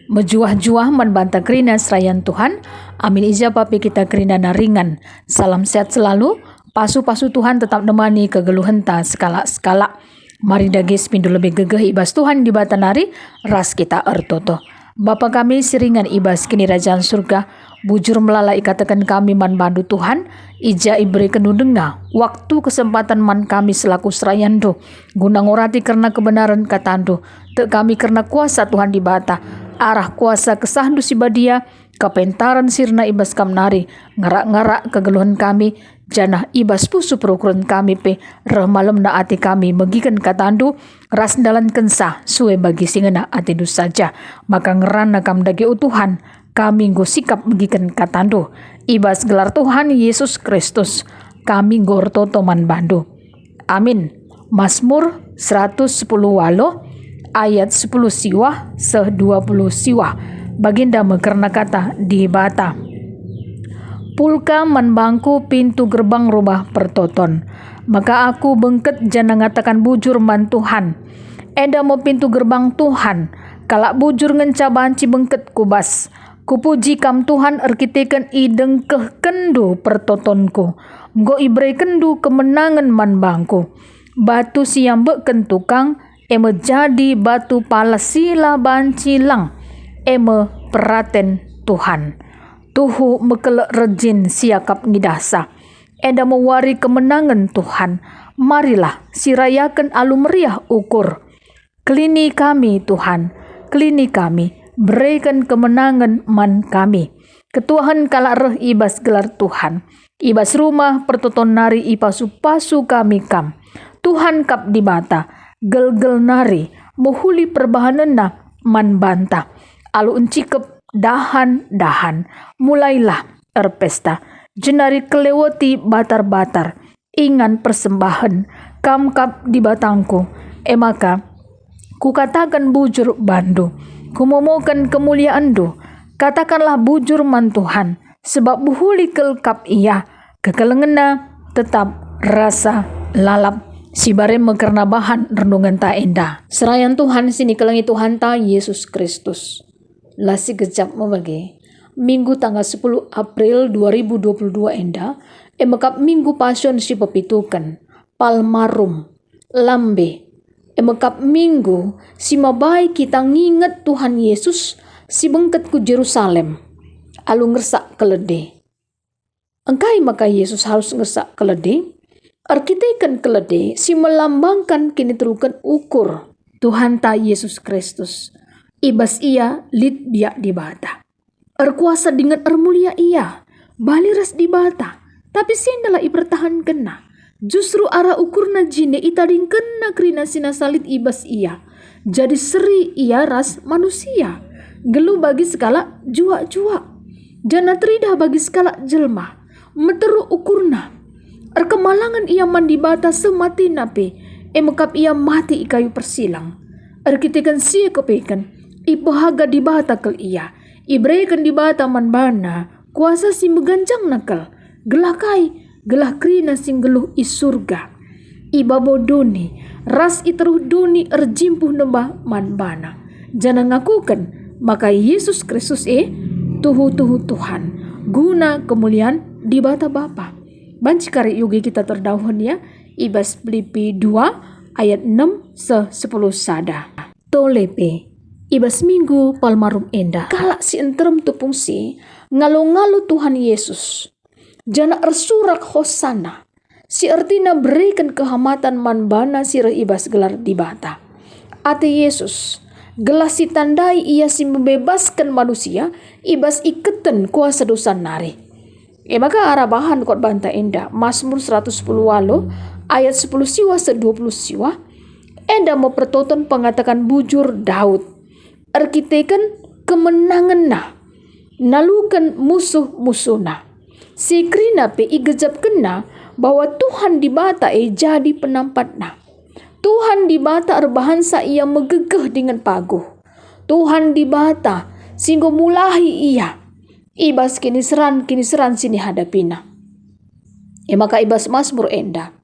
Mejuah-juah membantah kerina serayan Tuhan. Amin ijabah kita kerina naringan. Salam sehat selalu. Pasu-pasu Tuhan tetap nemani kegeluhenta skala-skala. Mari dagis pindu lebih gegeh ibas Tuhan di batanari. Ras kita ertoto. Bapa kami siringan ibas kini kerajaan surga. Bujur melalai katakan kami man bandu Tuhan. Ija iberi kenudenga. Waktu kesempatan man kami selaku serayando. Guna ngorati karena kebenaran katando. Tek kami karena kuasa Tuhan di bata. Arah kuasa kesahdu si badia. Kapentaran sirna ibas kamnari. Ngarak-ngarak kegeluhan kami. Janah ibas pusu perukuran kami pe. Reh malam na ati kami megikan katandu. Ras dalan kensah suwe bagi singena ati dus saja. Maka ngerana kam dagi utuhan. Kami nggo sikap megikan katandu. Ibas gelar Tuhan Yesus Kristus. Kami nggo toman bandu. Amin. Mazmur 110 walo ayat 10 siwah se-20 siwah. Baginda mekerna kata di bata. Pulka manbangku pintu gerbang rumah pertoton. Maka aku bengket jana ngatakan bujur man Tuhan. Eda mau pintu gerbang Tuhan. Kalak bujur ngenca banci bengket kubas. Kupuji kam Tuhan erkiteken ideng keh kendu pertotonku. Nggo ibrei kendu kemenangan man bangku. Batu siang beken tukang. Eme jadi batu palasila banci lang. Eme peraten Tuhan. Tuhu mekelek rejin siakap ngidasa. Eda mewari kemenangan Tuhan. Marilah sirayakan alu meriah ukur. Kelini kami Tuhan. Kelini kami. Berikan kemenangan man kami. Ketuhan kalak reh ibas gelar Tuhan. Ibas rumah pertoton nari ipasu-pasu kami kam. Tuhan kap di bata. Gel-gel nari. Muhuli perbahanena man banta. Alu encikep dahan-dahan. Mulailah erpesta. Jenari kelewati batar-batar. Ingan persembahan. Kam kap di batangku. Maka kukatakan bujur bandu. Kumomokan kemuliaan do. Katakanlah bujur man Tuhan. Sebab buhuli kelkap ia. Kekelengena tetap rasa lalap. Si bare mekerna bahan renungan ta enda. Serayan Tuhan sini kelengi Tuhan ta Yesus Kristus. Lasi gejap membagi. Minggu tanggal 10 April 2022 enda. Emekap minggu pasion si pepitukan. Palmarum. Lambe. Emekap minggu si mabai kita nginget Tuhan Yesus si bengket ku Jerusalem. Alu ngersak kelede. Engkai maka Yesus harus ngersak kelede. Arkiteken kelede si melambangkan kini terukan ukur Tuhan ta Yesus Kristus. Ibas ia lit biak di bata. Erkuasa dengan ermulia ia. Baliras di bata. Tapi sindalah ibertahan kena. Justru arah ukurna jine itading kena kerina sinasalit ibas ia. Jadi seri ia ras manusia. Gelu bagi skala juak-juak. Jana tridah bagi skala jelma. Meteru ukurna. Erkemalangan ia mandi bata semati nape. Emekap ia mati ikayu persilang. Erkitekan sia kepekan. Ipohaga di bata kel ia. Ibreikan di bata manbana. Kuasa si meganjang nakal. Gelakai. Gelah krina sing geluh isurga. Iba bodoni. Ras iteruh duni erjimpuh nembah manbana. Jana ngakukan. Maka Yesus Kristus tuhu-tuhu Tuhan. Guna kemuliaan di bata Bapa. Banci kari yugi kita terdauhan ya. Ibas Filipi 2 ayat 6 se-10 sada. Tolepe. Ibas minggu palmarum enda. Kalak si enterem tupung si. Ngalu-ngalu Tuhan Yesus. Jana ersurak hosana. Si ertina berikan kehamatan manbana sirah ibas gelar di bata. Ate Yesus. Gelas si tandai ia si membebaskan manusia. Ibas iketen kuasa dosa nari. Maka arah bahan kot banta enda. Mazmur 110 walo. Ayat 10 siwa se-20 siwa. Enda mau pertoton pengatakan bujur Daud. Arkiteken kemenangan na. Nalukan musuh-musuhna. Si krina pe igejap kena bahwa Tuhan di bata jadi penampatna. Tuhan di bata erbahansa ia megegeh dengan paguh. Tuhan di bata singgo mulahi ia. Ibas kini seran sini hadapina. Maka ibas Mazmur enda.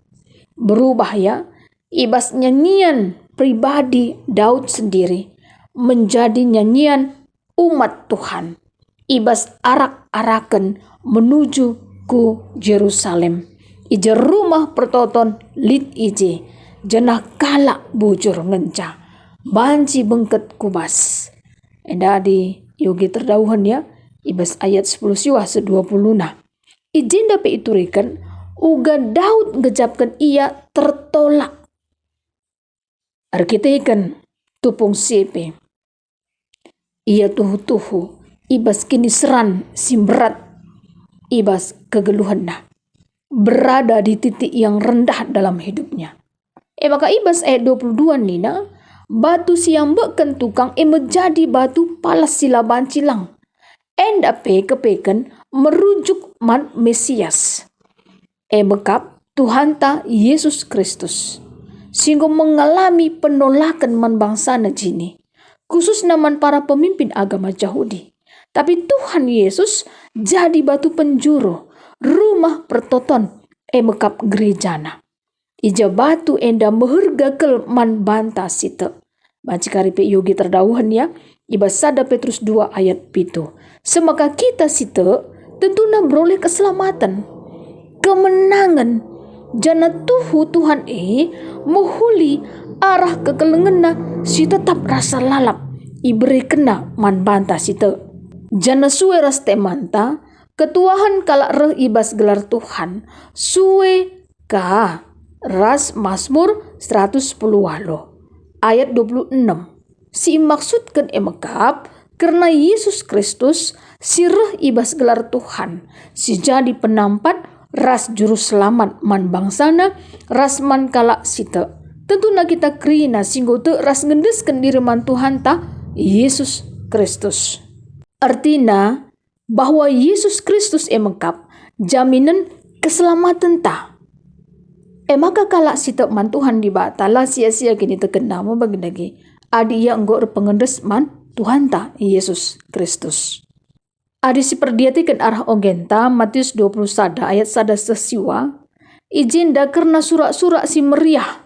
Berubah ya. Ibas nyanyian pribadi Daud sendiri. Menjadi nyanyian umat Tuhan ibas arak-arakan menuju ku Jerusalem. Ije rumah pertoton lit ije jenah kalak bujur ngenca banci bengket kubas. Enda di yogi terdauhan ya ibas ayat 10 siwa 20 nah. Ijin dapat iturikan uga Daud ngejapkan ia tertolak. Arkitekan tupung sepe. Ia tuhu-tuhu ibas kini seran simberat ibas kegeluhan nah. Berada di titik yang rendah dalam hidupnya. Maka ibas ayat 22 nina, batu siang beken tukang menjadi batu palas sila bancilang. Enda kepeken merujuk man Mesias. Bekap Tuhan ta Yesus Kristus. Sehingga mengalami penolakan man bangsa jini. Khusus naman para pemimpin agama Yahudi. Tapi Tuhan Yesus jadi batu penjuru. Rumah pertoton bekap gerejana. Ija batu enda mehergakel man banta site. Baca karipe yogi terdauhan ya. Iba sada Petrus 2 ayat 7. Semaka kita site tentunya beroleh keselamatan. Kemenangan. Jana tuhu Tuhan mohuli arah kekelengena si tetap rasa lalap. Iberi kena man banta site. Jana suwe ras temanta. Ketuahan kalak reh ibas gelar Tuhan. Suwe ka ras Mazmur 110 walo. Ayat 26. Si maksudkan emekap karena Yesus Kristus si reh ibas gelar Tuhan. Si jadi penampat ras juru selamat man bangsana ras man kalak sita. Tentu na kita krina singgo te ras ngendeskan diri man Tuhan ta Yesus Kristus. Artinya bahwa Yesus Kristus emekap jaminan keselamatan ta. Maka kalak sita man Tuhan di batala sia-sia kini terkena mo bagi lagi. Adi ia enggak pengendes man Tuhan ta Yesus Kristus. Adi si perdiatikan arah ogenta Matius 21 ayat 1 sesiwa. Ijinda karena surak-surak si meriah.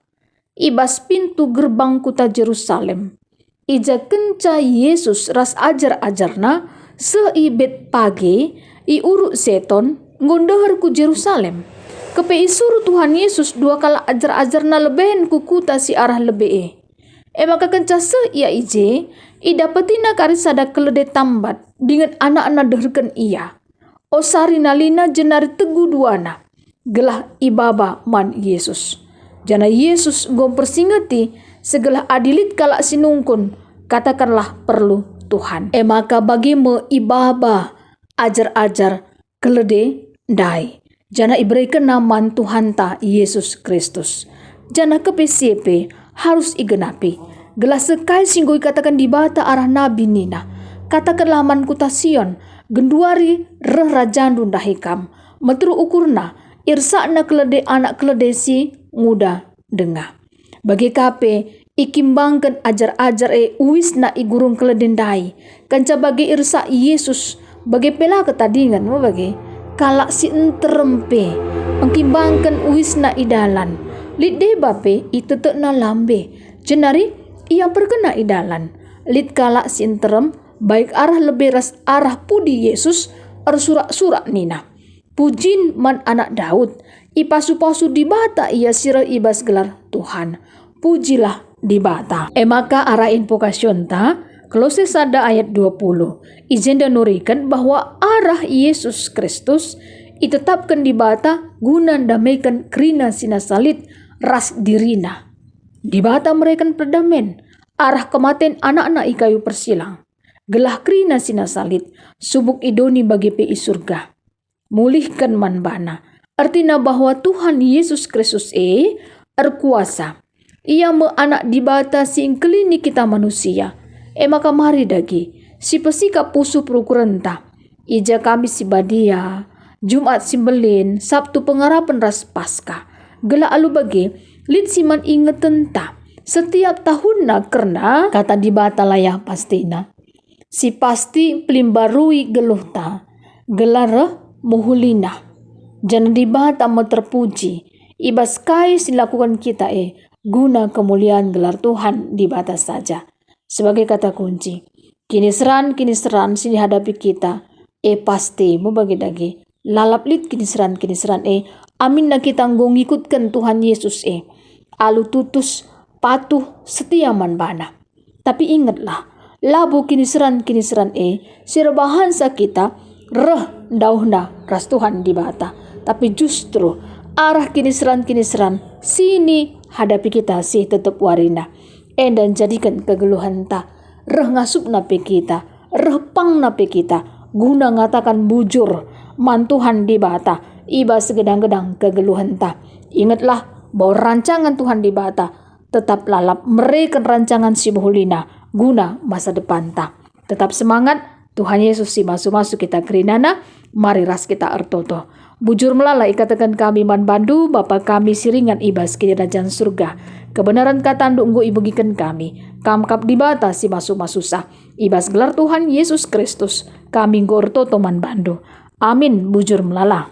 Ibas pintu gerbang kota Jerusalem. Ija kenca Yesus ras ajar-ajarna seibet pagi uruk seton ngondahar ku Jerusalem. Kepe suruh Tuhan Yesus dua kala ajar-ajarna lebehen ku kuta si arah lebee. Maka kenca ia ije idapetina karisada kelede tambat dengan anak-anak derken ia. Osari nalina jenari tegu duana gelah ibaba man Yesus. Jana Yesus gom persingati segala adilit kalak sinungkun katakanlah perlu Tuhan. Maka bagimu ibaba ajar-ajar kelede dai. Jana iberikan naman Tuhan ta Yesus Kristus. Jana kepe harus igenapi. Gelas sekai singgoy katakan di bata arah nabi nina. Katakan laman kuta Sion. Genduari reh rajandu dahikam. Metru ukurna. Irsakna kelede anak kelede si nguda denga. Bagi kape ikimbangkan ajar-ajar uwisna igurung keledendai. Kanca bagi irsa Yesus. Bagi pela ketadingan mo bagi. Kalak si enterempe. Engkimbangkan uwisna idalan. Lide bape itetek na lambe. Jenari ia perkena idalan. Lid kalak si enterem. Baik arah leberas arah pudi Yesus. Surak-surak nina. Pujin man anak Daud. Ipasu-pasu di bata ia sira ibas gelar Tuhan. Pujilah di bata. Maka arah invokasyon ta. Kolose sada ayat 20. Ijenda nurikan bahwa arah Yesus Kristus itetapkan di bata guna damaikan krina sinasalit ras dirina. Di bata mereka perdamen arah kematen anak-anak ikayu persilang. Gelah krina sinasalit subuk idoni bagi PI surga. Mulihkan man bana. Artinya bahwa Tuhan Yesus Kristus erkuasa. Ia anak di bata sing kelini kita manusia. Maka mari dagi si pesika pusu perukurenta. Ija kami si badia. Jumat simbelin. Sabtu pengarapan ras Paskah. Gela alu bagi. Lid siman inget tenta. Setiap tahun na karena kata di bata layah pastina. Si pasti pelimbarui geluhta. Gelara muhulina. Jangan di bata mau terpuji. Ibas kai silakukan kita guna kemuliaan gelar Tuhan di bata saja. Sebagai kata kunci, Kiniseran sini hadapi kita. Pasti mau bagi dagi. Lalap lit kiniseran amin na kita ngikutkan Tuhan Yesus alu tutus patuh setia man bana. Tapi ingatlah, labu kiniseran sirbahan sa kita reh dauhna ras Tuhan di bata. Tapi justru arah kiniseran sini hadapi kita sih tetap warina. Dan jadikan kegeluhan ta reh ngasup nape kita, reh pang nape kita, guna ngatakan bujur mantuhan di bata, iba segedang-gedang kegeluhan ta. Ingatlah bahwa rancangan Tuhan di bata tetap lalap mereka rancangan si Bohulina guna masa depan ta. Tetap semangat, Tuhan Yesus si masuk-masuk kita kerinana, mari ras kita ertoto. Bujur melala ikatakan kami man bandu, Bapa kami siringan ibas ke kerajaan surga. Kebenaran kata ndunggu ibugikan kami, kamkap di bata si masuk-masuk sah. Ibas gelar Tuhan Yesus Kristus, kami nggo ertoto man bandu. Amin, bujur melala.